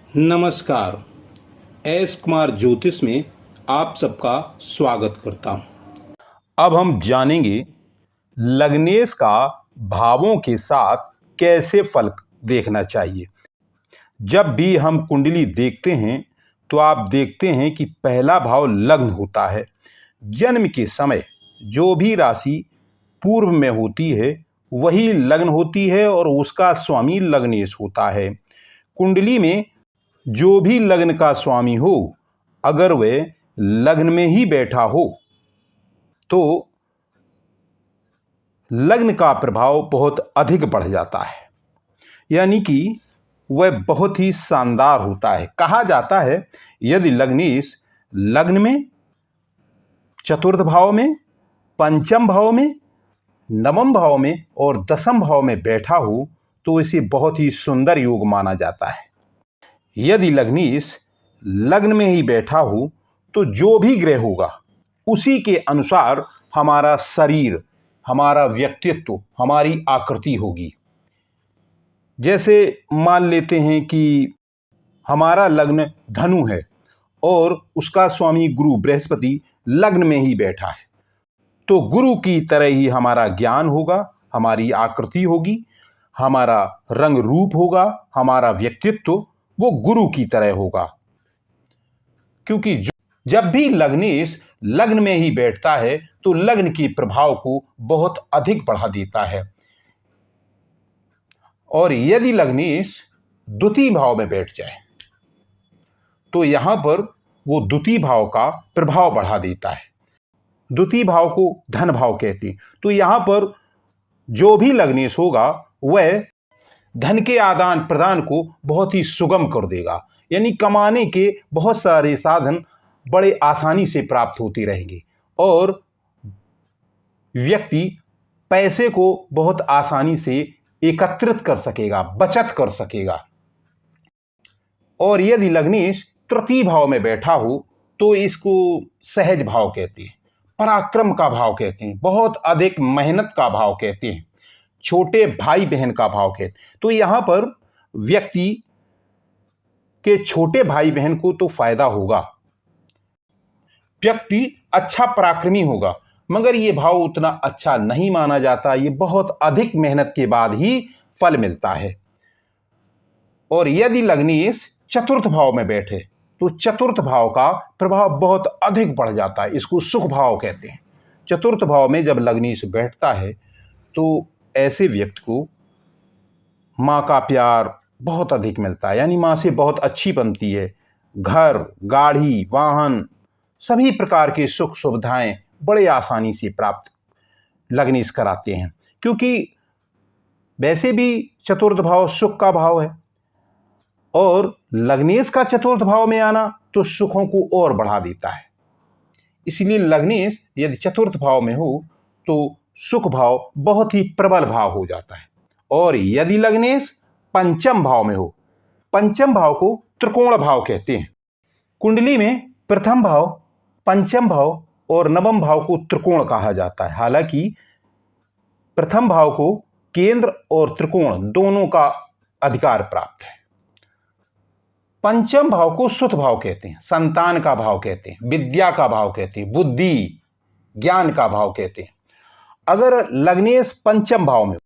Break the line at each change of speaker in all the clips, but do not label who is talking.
नमस्कार। एस कुमार ज्योतिष में आप सबका स्वागत करता हूं। अब हम जानेंगे लग्नेश का भावों के साथ कैसे फल देखना चाहिए। जब भी हम कुंडली देखते हैं तो आप देखते हैं कि पहला भाव लग्न होता है। जन्म के समय जो भी राशि पूर्व में होती है वही लग्न होती है और उसका स्वामी लग्नेश होता है। कुंडली में जो भी लग्न का स्वामी हो, अगर वह लग्न में ही बैठा हो तो लग्न का प्रभाव बहुत अधिक बढ़ जाता है, यानी कि वह बहुत ही शानदार होता है। कहा जाता है यदि लग्नेश लग्न में, चतुर्थ भाव में, पंचम भाव में, नवम भाव में और दसम भाव में बैठा हो तो इसे बहुत ही सुंदर योग माना जाता है। यदि लग्नेश लग्न में ही बैठा हो तो जो भी ग्रह होगा उसी के अनुसार हमारा शरीर, हमारा व्यक्तित्व, हमारी आकृति होगी। जैसे मान लेते हैं कि हमारा लग्न धनु है और उसका स्वामी गुरु बृहस्पति लग्न में ही बैठा है, तो गुरु की तरह ही हमारा ज्ञान होगा, हमारी आकृति होगी, हमारा रंग रूप होगा, हमारा व्यक्तित्व वो गुरु की तरह होगा। क्योंकि जब भी लग्नेश लग्न में ही बैठता है तो लग्न के प्रभाव को बहुत अधिक बढ़ा देता है। और यदि लग्नेश द्वितीय भाव में बैठ जाए तो यहां पर वो द्वितीय भाव का प्रभाव बढ़ा देता है। द्वितीय भाव को धन भाव कहते हैं। तो यहां पर जो भी लग्नेश होगा वह धन के आदान प्रदान को बहुत ही सुगम कर देगा, यानी कमाने के बहुत सारे साधन बड़े आसानी से प्राप्त होते रहेंगे और व्यक्ति पैसे को बहुत आसानी से एकत्रित कर सकेगा, बचत कर सकेगा। और यदि लग्नेश तृतीय भाव में बैठा हो तो इसको सहज भाव कहते हैं, पराक्रम का भाव कहते हैं, बहुत अधिक मेहनत का भाव कहते हैं, छोटे भाई बहन का भाव कहते हैं। तो यहां पर व्यक्ति के छोटे भाई बहन को तो फायदा होगा, व्यक्ति अच्छा पराक्रमी होगा, मगर यह भाव उतना अच्छा नहीं माना जाता। ये बहुत अधिक मेहनत के बाद ही फल मिलता है। और यदि लग्नेश चतुर्थ भाव में बैठे तो चतुर्थ भाव का प्रभाव बहुत अधिक बढ़ जाता है, इसको सुख भाव कहते हैं। चतुर्थ भाव में जब लग्नेश बैठता है तो ऐसे व्यक्ति को माँ का प्यार बहुत अधिक मिलता है, यानी माँ से बहुत अच्छी बनती है। घर, गाड़ी, वाहन, सभी प्रकार के सुख सुविधाएं बड़े आसानी से प्राप्त लग्नेश कराते हैं, क्योंकि वैसे भी चतुर्थ भाव सुख का भाव है और लग्नेश का चतुर्थ भाव में आना तो सुखों को और बढ़ा देता है। इसलिए लग्नेश यदि चतुर्थ भाव में हो तो सुख भाव बहुत ही प्रबल भाव हो जाता है। और यदि लग्नेश पंचम भाव में हो, पंचम भाव को त्रिकोण भाव कहते हैं। कुंडली में प्रथम भाव, पंचम भाव और नवम भाव को त्रिकोण कहा जाता है। हालांकि प्रथम भाव को केंद्र और त्रिकोण दोनों का अधिकार प्राप्त है। पंचम भाव को सुत भाव कहते हैं, संतान का भाव कहते हैं, विद्या का भाव कहते हैं, बुद्धि ज्ञान का भाव कहते हैं। अगर लग्नेश पंचम भाव में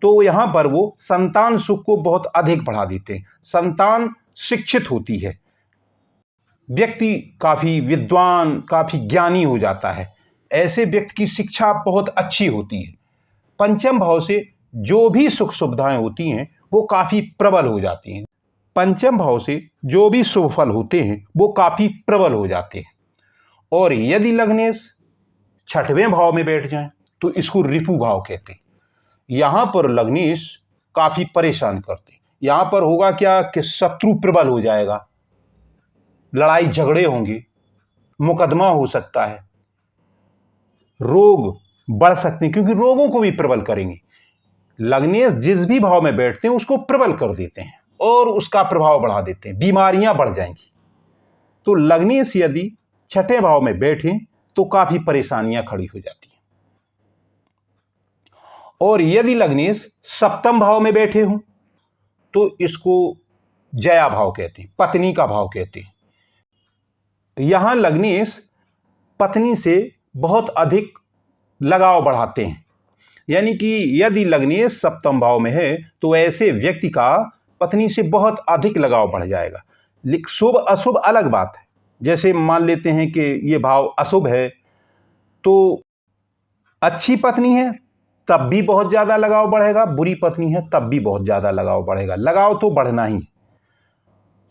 तो यहां पर वो संतान सुख को बहुत अधिक बढ़ा देते हैं। संतान शिक्षित होती है, व्यक्ति काफी विद्वान, काफी ज्ञानी हो जाता है, ऐसे व्यक्ति की शिक्षा बहुत अच्छी होती है। पंचम भाव से जो भी सुख सुविधाएं होती हैं वो काफी प्रबल हो जाती हैं। पंचम भाव से जो भी शुभ फल होते हैं वो काफी प्रबल हो जाते हैं। और यदि लग्नेश छठवें भाव में बैठ जाए तो इसको रिपु भाव कहते हैं। यहां पर लग्नेश काफी परेशान करते हैं। यहां पर होगा क्या कि शत्रु प्रबल हो जाएगा, लड़ाई झगड़े होंगे, मुकदमा हो सकता है, रोग बढ़ सकते हैं, क्योंकि रोगों को भी प्रबल करेंगे। लग्नेश जिस भी भाव में बैठते हैं उसको प्रबल कर देते हैं और उसका प्रभाव बढ़ा देते हैं, बीमारियां बढ़ जाएंगी। तो लग्नेश यदि छठे भाव में बैठे तो काफी परेशानियां खड़ी हो जाती हैं। और यदि लग्नेश सप्तम भाव में बैठे हों तो इसको जया भाव कहते हैं, पत्नी का भाव कहते हैं। यहां लग्नेश पत्नी से बहुत अधिक लगाव बढ़ाते हैं, यानी कि यदि लग्नेश सप्तम भाव में है तो ऐसे व्यक्ति का पत्नी से बहुत अधिक लगाव बढ़ जाएगा। शुभ अशुभ अलग बात है। जैसे मान लेते हैं कि ये भाव अशुभ है, तो अच्छी पत्नी है तब भी बहुत ज्यादा लगाव बढ़ेगा, बुरी पत्नी है तब भी बहुत ज्यादा लगाव बढ़ेगा। लगाव तो बढ़ना ही।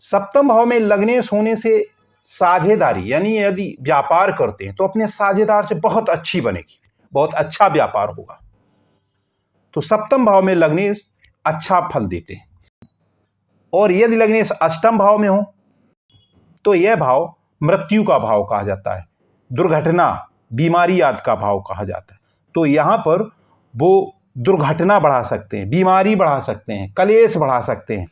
सप्तम भाव में लग्नेश होने से साझेदारी, यानी यदि व्यापार करते हैं तो अपने साझेदार से बहुत अच्छी बनेगी, बहुत अच्छा व्यापार होगा। तो सप्तम भाव में लग्नेश अच्छा फल देते हैं। और यदि लग्नेश अष्टम भाव में हो तो यह भाव मृत्यु का भाव कहा जाता है, दुर्घटना, बीमारी आदि का भाव कहा जाता है। तो यहां पर वो दुर्घटना बढ़ा सकते हैं, बीमारी बढ़ा सकते हैं, कलेश बढ़ा सकते हैं,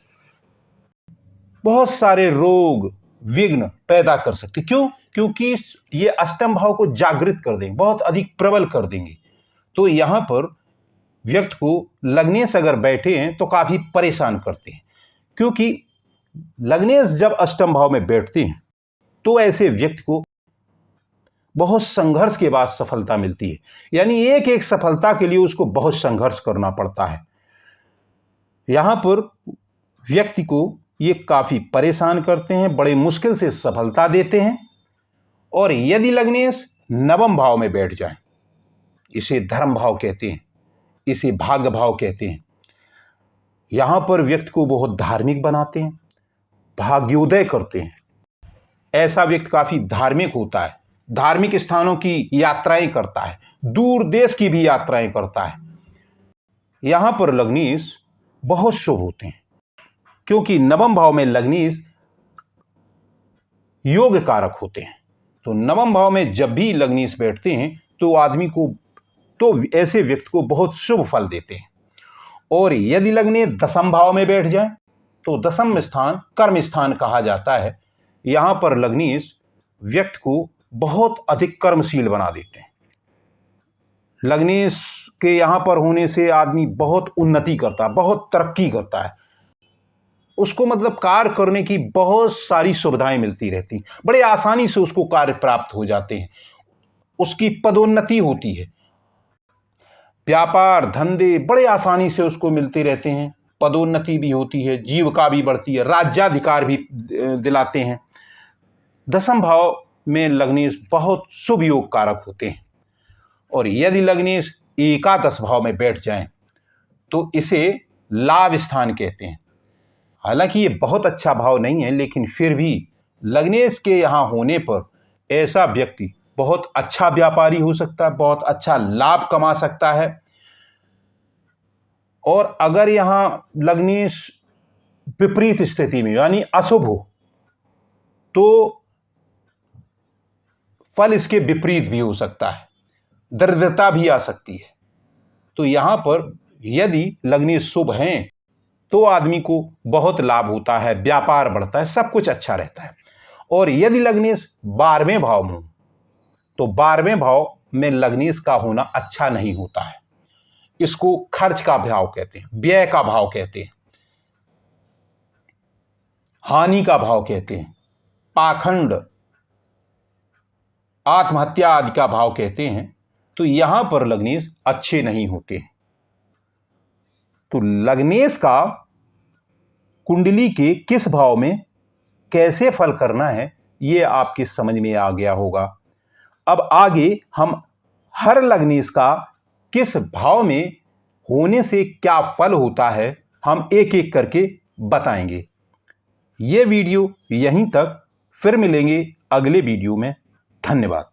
बहुत सारे रोग विघ्न पैदा कर सकते। क्यों? क्योंकि ये अष्टम भाव को जागृत कर देंगे, बहुत अधिक प्रबल कर देंगे। तो यहां पर व्यक्ति को लग्नेश अगर बैठे हैं तो काफी परेशान करते हैं, क्योंकि लग्नेश जब अष्टम भाव में बैठते हैं तो ऐसे व्यक्ति को बहुत संघर्ष के बाद सफलता मिलती है, यानी एक एक सफलता के लिए उसको बहुत संघर्ष करना पड़ता है। यहां पर व्यक्ति को ये काफी परेशान करते हैं, बड़े मुश्किल से सफलता देते हैं। और यदि लग्नेश नवम भाव में बैठ जाए, इसे धर्म भाव कहते हैं, इसे भाग्य भाव कहते हैं। यहां पर व्यक्ति को बहुत धार्मिक बनाते हैं, भाग्योदय करते हैं। ऐसा व्यक्ति काफी धार्मिक होता है, धार्मिक स्थानों की यात्राएं करता है, दूर देश की भी यात्राएं करता है। यहां पर लग्नेश बहुत शुभ होते हैं, क्योंकि नवम भाव में लग्नेश योग कारक होते हैं। तो नवम भाव में जब भी लग्नेश बैठते हैं तो आदमी को, तो ऐसे व्यक्ति को बहुत शुभ फल देते हैं। और यदि लग्नेश दसम भाव में बैठ जाए तो दसम स्थान कर्म स्थान कहा जाता है। यहां पर लग्नेश व्यक्ति को बहुत अधिक कर्मशील बना देते हैं। लग्नेश के यहां पर होने से आदमी बहुत उन्नति करता है, बहुत तरक्की करता है, उसको मतलब कार्य करने की बहुत सारी सुविधाएं मिलती रहती, बड़े आसानी से उसको कार्य प्राप्त हो जाते हैं, उसकी पदोन्नति होती है, व्यापार धंधे बड़े आसानी से उसको मिलते रहते हैं, पदोन्नति भी होती है, जीविका भी बढ़ती है, राज्याधिकार भी दिलाते हैं। दसम भाव में लग्नेश बहुत शुभ योग कारक होते हैं। और यदि लग्नेश एकादश भाव में बैठ जाएं तो इसे लाभ स्थान कहते हैं। हालांकि ये बहुत अच्छा भाव नहीं है, लेकिन फिर भी लग्नेश के यहाँ होने पर ऐसा व्यक्ति बहुत अच्छा व्यापारी हो सकता है, बहुत अच्छा लाभ कमा सकता है। और अगर यहां लग्नेश विपरीत स्थिति में यानी अशुभ हो तो फल इसके विपरीत भी हो सकता है, दरिद्रता भी आ सकती है। तो यहां पर यदि लग्नेश शुभ हैं तो आदमी को बहुत लाभ होता है, व्यापार बढ़ता है, सब कुछ अच्छा रहता है। और यदि लग्नेश 12वें भाव में हो तो 12वें भाव में लग्नेश का होना अच्छा नहीं होता है। इसको खर्च का भाव कहते हैं, व्यय का भाव कहते हैं, हानि का भाव कहते हैं, पाखंड, आत्महत्या आदि का भाव कहते हैं। तो यहां पर लग्नेश अच्छे नहीं होते हैं। तो लग्नेश का कुंडली के किस भाव में कैसे फल करना है ये आपकी समझ में आ गया होगा। अब आगे हम हर लग्नेश का किस भाव में होने से क्या फल होता है हम एक एक करके बताएंगे। ये वीडियो यहीं तक, फिर मिलेंगे अगले वीडियो में। धन्यवाद।